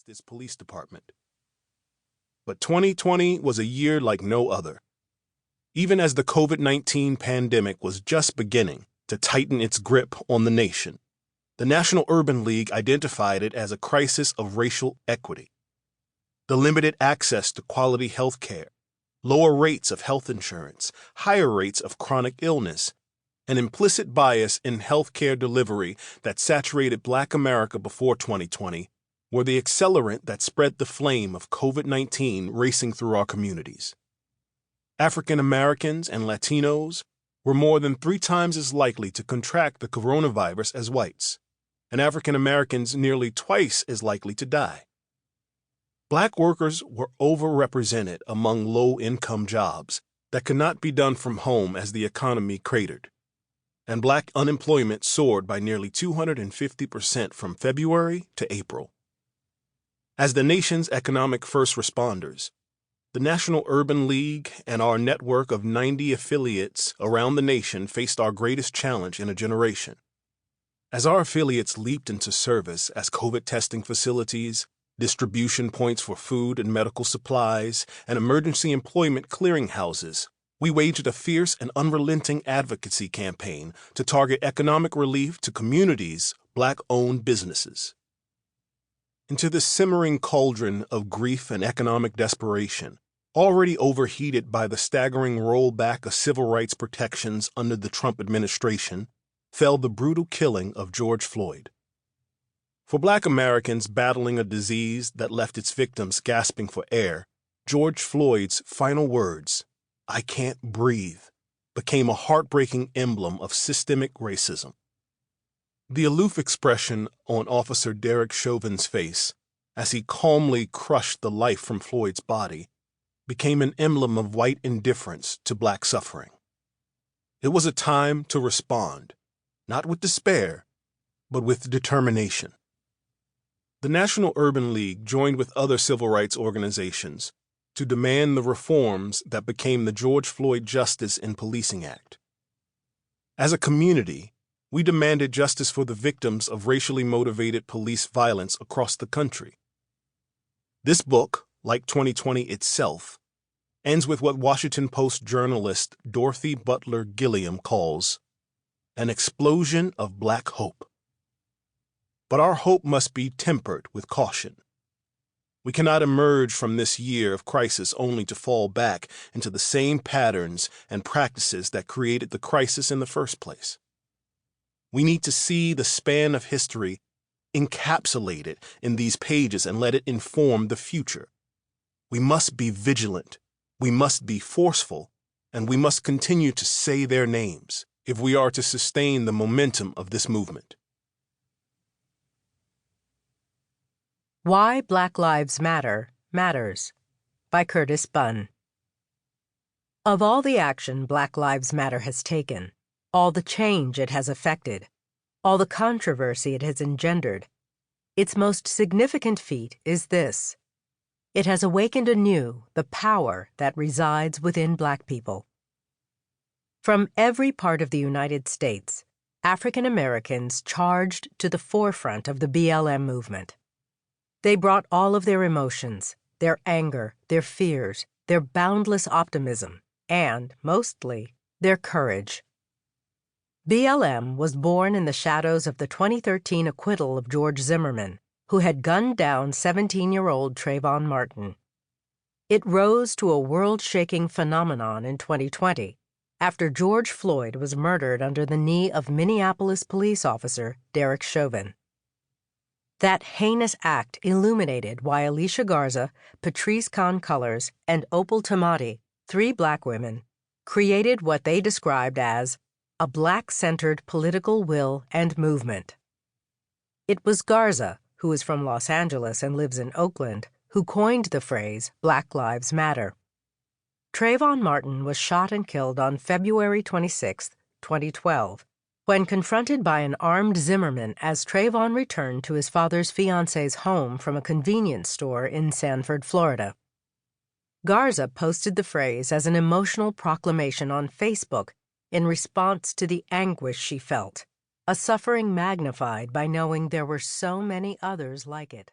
this police department. But 2020 was a year like no other. Even as the COVID-19 pandemic was just beginning to tighten its grip on the nation, the National Urban League identified it as a crisis of racial equity. The limited access to quality health care, lower rates of health insurance, higher rates of chronic illness, an implicit bias in health care delivery that saturated Black America before 2020 were the accelerant that spread the flame of COVID-19 racing through our communities. African Americans and Latinos were more than 3 times as likely to contract the coronavirus as whites, and African Americans nearly twice as likely to die. Black workers were overrepresented among low-income jobs that could not be done from home as the economy cratered, and Black unemployment soared by nearly 250% from February to April. As the nation's economic first responders, the National Urban League and our network of 90 affiliates around the nation faced our greatest challenge in a generation. As our affiliates leaped into service as COVID testing facilities, distribution points for food and medical supplies, and emergency employment clearinghouses, we waged a fierce and unrelenting advocacy campaign to target economic relief to communities' Black-owned businesses. Into the simmering cauldron of grief and economic desperation, already overheated by the staggering rollback of civil rights protections under the Trump administration, fell the brutal killing of George Floyd. For Black Americans battling a disease that left its victims gasping for air, George Floyd's final words, "I can't breathe," became a heartbreaking emblem of systemic racism. The aloof expression on Officer Derek Chauvin's face, as he calmly crushed the life from Floyd's body, became an emblem of white indifference to Black suffering. It was a time to respond, not with despair, but with determination. The National Urban League joined with other civil rights organizations to demand the reforms that became the George Floyd Justice in Policing Act. As a community, we demanded justice for the victims of racially motivated police violence across the country. This book, like 2020 itself, ends with what Washington Post journalist Dorothy Butler Gilliam calls an explosion of Black hope. But our hope must be tempered with caution. We cannot emerge from this year of crisis only to fall back into the same patterns and practices that created the crisis in the first place. We need to see the span of history encapsulated in these pages and let it inform the future. We must be vigilant, we must be forceful, and we must continue to say their names if we are to sustain the momentum of this movement. Why Black Lives Matter Matters by Curtis Bunn. Of all the action Black Lives Matter has taken, all the change it has effected, all the controversy it has engendered, its most significant feat is this: it has awakened anew the power that resides within Black people. From every part of the United States, African Americans charged to the forefront of the BLM movement. They brought all of their emotions, their anger, their fears, their boundless optimism, and, mostly, their courage. BLM was born in the shadows of the 2013 acquittal of George Zimmerman, who had gunned down 17-year-old Trayvon Martin. It rose to a world-shaking phenomenon in 2020, after George Floyd was murdered under the knee of Minneapolis Police Officer Derek Chauvin. That heinous act illuminated why Alicia Garza, Patrice Colors, and Opal Tomati, 3 Black women, created what they described as a Black-centered political will and movement. It was Garza, who is from Los Angeles and lives in Oakland, who coined the phrase Black Lives Matter. Trayvon Martin was shot and killed on February 26, 2012, when confronted by an armed Zimmerman as Trayvon returned to his father's fiancée's home from a convenience store in Sanford, Florida. Garza posted the phrase as an emotional proclamation on Facebook in response to the anguish she felt, a suffering magnified by knowing there were so many others like it.